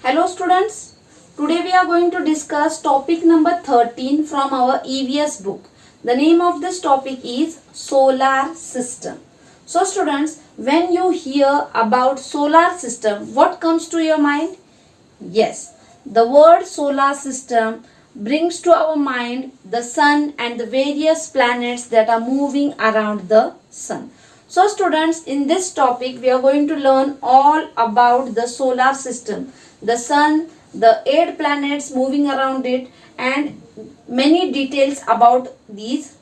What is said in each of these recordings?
Hello students, today we are going to discuss topic number 13 from our EVS book. The name of this topic is Solar System. So students, when you hear about solar system, what comes to your mind? Yes, the word solar system brings to our mind the sun and the various planets that are moving around the sun. So students, in this topic we are going to learn all about the solar system, the sun, the 8 planets moving around it, and many details about these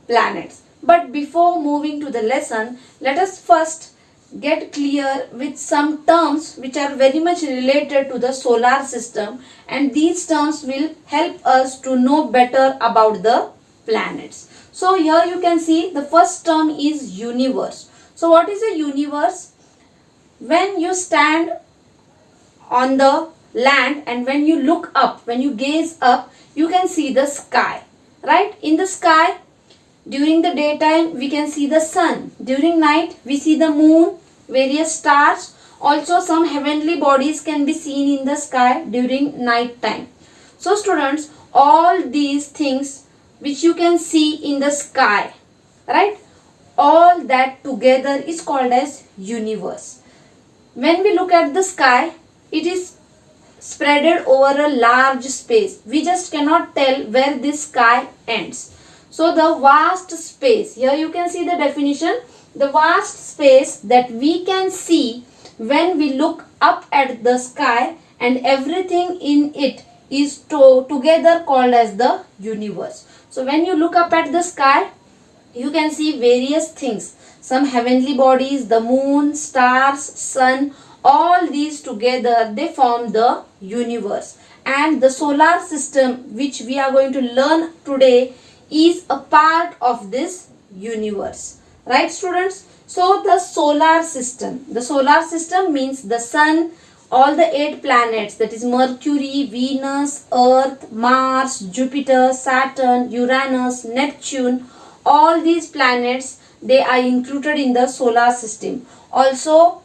planets. But before moving to the lesson, let us first get clear with some terms which are very much related to the solar system, and these terms will help us to know better about the planets. So here you can see the first term is universe. So what is a universe? When you stand on the land and when you look up, when you gaze up, you can see the sky, right? In the sky, during the daytime we can see the sun, during night we see the moon, various stars, also some heavenly bodies can be seen in the sky during night time. So students, all these things which you can see in the sky, right, all that together is called as universe. When we look at the sky, it is spreaded over a large space. We just cannot tell where this sky ends. So the vast space, here you can see the definition, the vast space that we can see when we look up at the sky and everything in it is together called as the universe. So when you look up at the sky, you can see various things, some heavenly bodies, the moon, stars, sun, all these together they form the universe. And the solar system which we are going to learn today is a part of this universe, right students? So the solar system means the sun, all the 8 planets, that is Mercury, Venus, Earth, Mars, Jupiter, Saturn, Uranus, Neptune, all these planets, they are included in the solar system. Also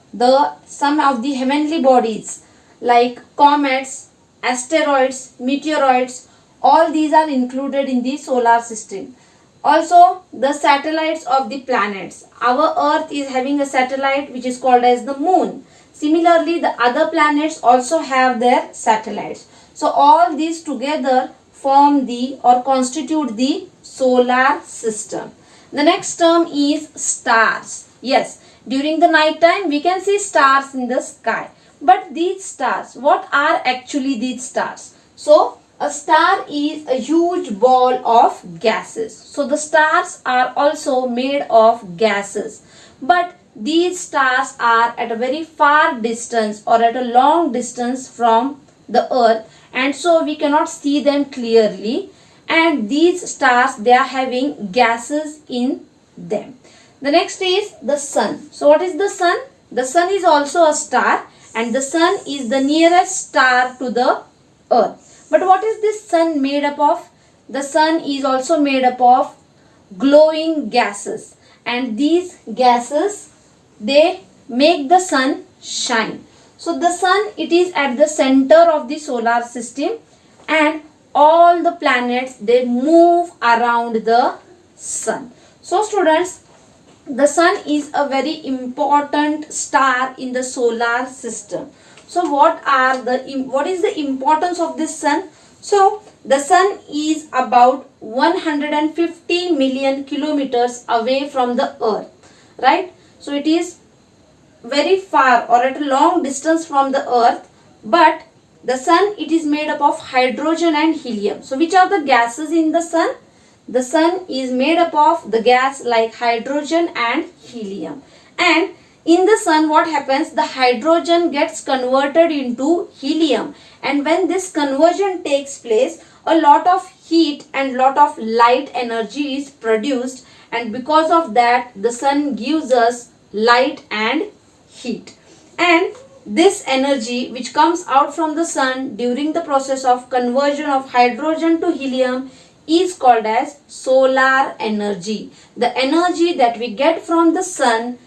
some of the heavenly bodies like comets, asteroids, meteoroids, all these are included in the solar system. Also the satellites of the planets. Our Earth is having a satellite which is called as the moon. Similarly, the other planets also have their satellites. So all these together form the or constitute the solar system. The next term is stars. Yes, during the night time we can see stars in the sky. But these stars, what are actually these stars? So a star is a huge ball of gases. So the stars are also made of gases. But these stars are at a very far distance or at a long distance from the earth, and so we cannot see them clearly. And these stars, they are having gases in them. The next is the sun. So what is the sun? The sun is also a star, and the sun is the nearest star to the earth. But what is this sun made up of? The sun is also made up of glowing gases, and these gases, they make the sun shine. So the sun, it is at the center of the solar system, and all the planets, they move around the sun. So students, the sun is a very important star in the solar system. So what is the importance of this sun? So the sun is about 150 million kilometers away from the earth, right? So it is very far or at a long distance from the earth, but the sun, it is made up of hydrogen and helium. So which are the gases in the sun? The sun is made up of the gas like hydrogen and helium. And in the sun, what happens? The hydrogen gets converted into helium, and when this conversion takes place, a lot of heat and lot of light energy is produced, and because of that the sun gives us light and heat. And this energy which comes out from the sun during the process of conversion of hydrogen to helium is called as solar energy. The energy that we get from the sun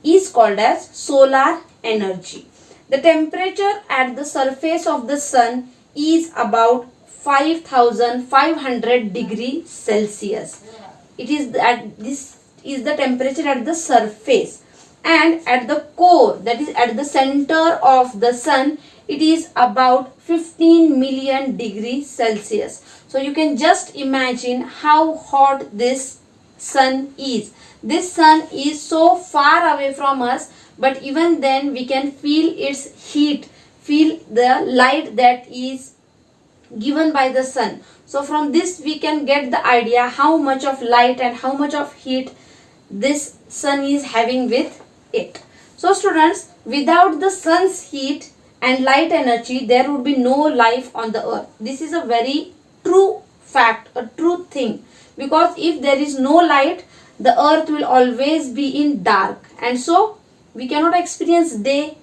is called as solar energy. The temperature at the surface of the sun is about 5500 degrees Celsius. It is at this is the temperature at the surface, and at the core, that is at the center of the sun, it is about 15 million degrees Celsius. So you can just imagine how hot this sun is. This sun is so far away from us, but even then we can feel its heat, feel the light that is given by the sun. So from this we can get the idea how much of light and how much of heat this sun is having with it. So students, without the sun's heat and light energy, there would be no life on the earth. This is a very true fact, a true thing, because if there is no light, the earth will always be in dark, and so we cannot experience day.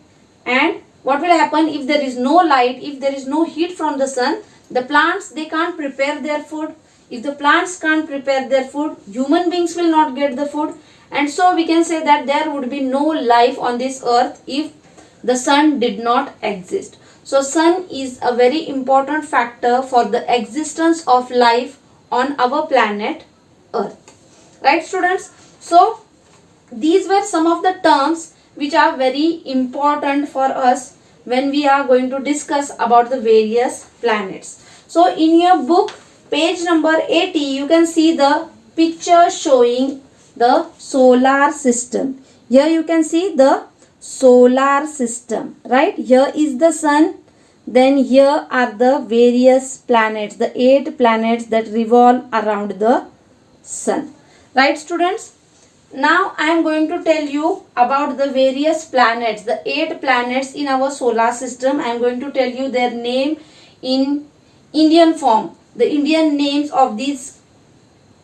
And what will happen if there is no light, if there is no heat from the sun? The plants, they can't prepare their food. If the plants can't prepare their food, human beings will not get the food, and so we can say that there would be no life on this earth if the sun did not exist. So sun is a very important factor for the existence of life on our planet earth. Right students? So these were some of the terms which are very important for us when we are going to discuss about the various planets. So in your book, page number 80, you can see the picture showing the solar system. Here you can see the solar system, right? Here is the sun, then here are the various planets, the 8 planets that revolve around the sun. Right students? Now I am going to tell you about the various planets, the 8 planets in our solar system. I am going to tell you their name in Indian form, the Indian names of these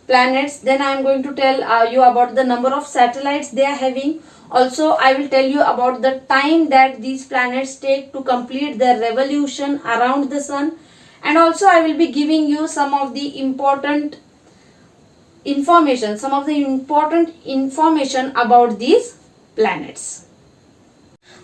planets. Then I am going to tell you about the number of satellites they are having. Also, I will tell you about the time that these planets take to complete their revolution around the sun. And also I will be giving you some of the important information, about these planets.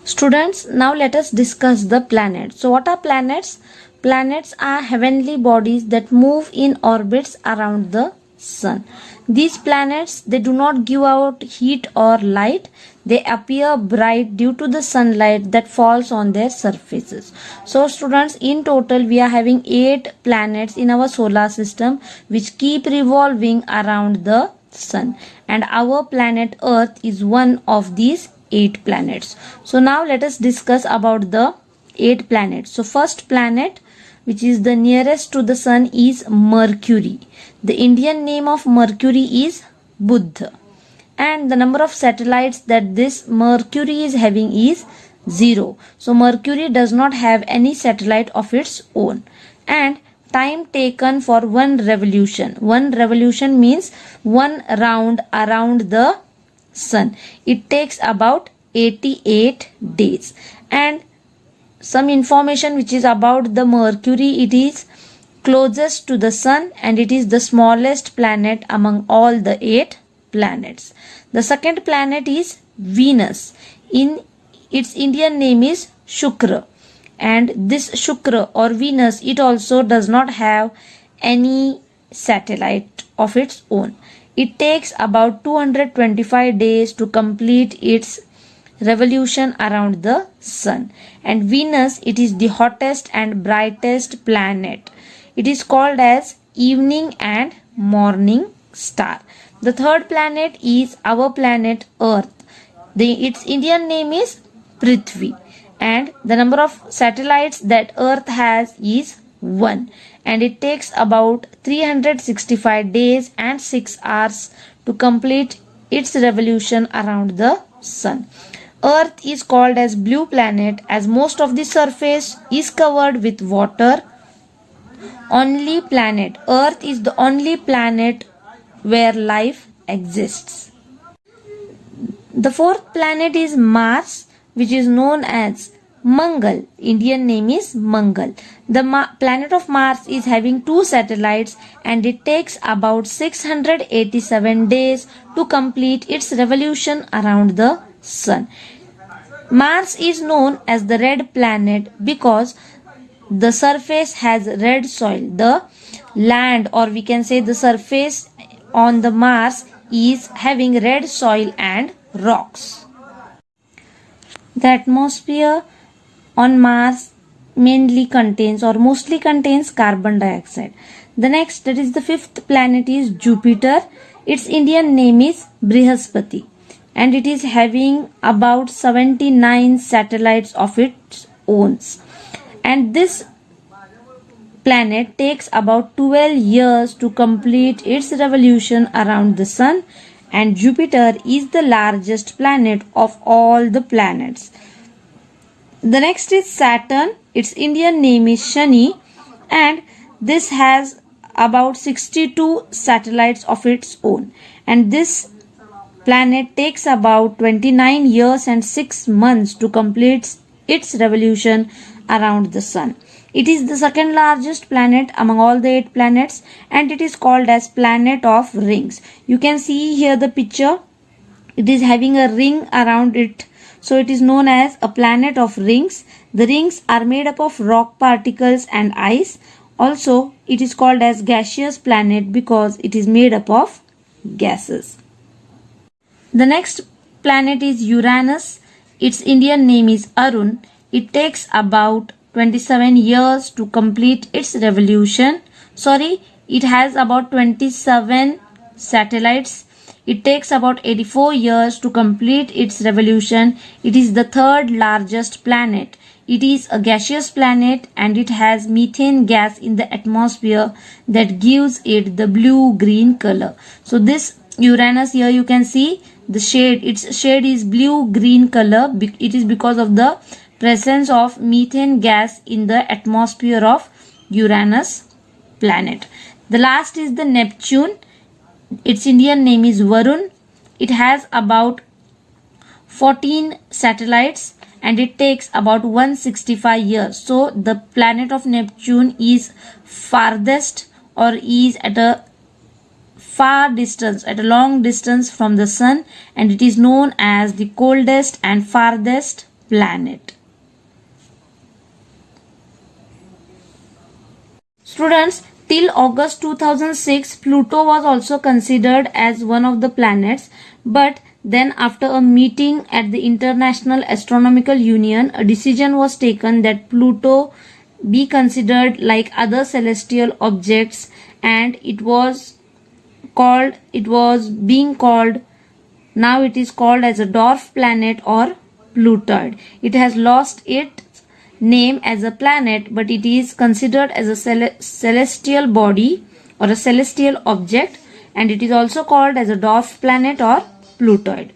Students, now let us discuss the planets. So what are planets? Planets are heavenly bodies that move in orbits around the sun. These planets, they do not give out heat or light. They appear bright due to the sunlight that falls on their surfaces. So students, in total we are having 8 planets in our solar system which keep revolving around the sun, and our planet Earth is one of these 8 planets. So now let us discuss about the 8 planets. So first planet, which is the nearest to the sun, is Mercury. The Indian name of Mercury is Buddha, and the number of satellites that this Mercury is having is 0. So Mercury does not have any satellite of its own. And time taken for one revolution. One revolution means one round around the sun. It takes about 88 days. And some information which is about the Mercury, it is closest to the sun and it is the smallest planet among all the 8 planets. The second planet is Venus. In its Indian name is Shukra, and this Shukra or Venus, it also does not have any satellite of its own. It takes about 225 days to complete its revolution around the sun, and Venus, it is the hottest and brightest planet. It is called as evening and morning star. The third planet is our planet Earth. Its Indian name is Prithvi, and the number of satellites that Earth has is 1, and it takes about 365 days and 6 hours to complete its revolution around the sun. Earth is called as blue planet as most of the surface is covered with water. Only planet Earth is the only planet where life exists. The fourth planet is Mars, which is known as Mangal. Indian name is Mangal. The planet of Mars is having 2 satellites and it takes about 687 days to complete its revolution around the sun. Mars is known as the red planet because the surface has red soil. The land, or we can say the surface on the Mars, is having red soil and rocks. The atmosphere on Mars mainly contains or mostly contains carbon dioxide. The next, that is the fifth planet, is Jupiter. Its Indian name is Brihaspati, and it is having about 79 satellites of its own. And this planet takes about 12 years to complete its revolution around the sun, and Jupiter is the largest planet of all the planets. The next is Saturn. Its Indian name is Shani, and this has about 62 satellites of its own, and this planet takes about 29 years and 6 months to complete its revolution around the sun. It is the second largest planet among all the 8 planets, and it is called as planet of rings. You can see here the picture. It is having a ring around it, so it is known as a planet of rings. The rings are made up of rock particles and ice. Also, it is called as gaseous planet because it is made up of gases. The next planet is Uranus. Its Indian name is Arun. It takes about 27 years to complete its revolution. It has about 27 satellites. It takes about 84 years to complete its revolution. It is the third largest planet. It is a gaseous planet, and it has methane gas in the atmosphere that gives it the blue-green color. So this Uranus, here you can see the shade. Its shade is blue-green color. It is because of the presence of methane gas in the atmosphere of Uranus planet. The last is the Neptune. Its Indian name is Varun. It has about 14 satellites, and it takes about 165 years. So the planet of Neptune is farthest, or is at a far distance, at a long distance from the sun, and it is known as the coldest and farthest planet. Students, till August 2006, Pluto was also considered as one of the planets, but then after a meeting at the International Astronomical Union, a decision was taken that Pluto be considered like other celestial objects, and it was being called as a dwarf planet or Plutoid. It has lost its name as a planet, but it is considered as a celestial body or a celestial object, and it is also called as a dwarf planet or Plutoid.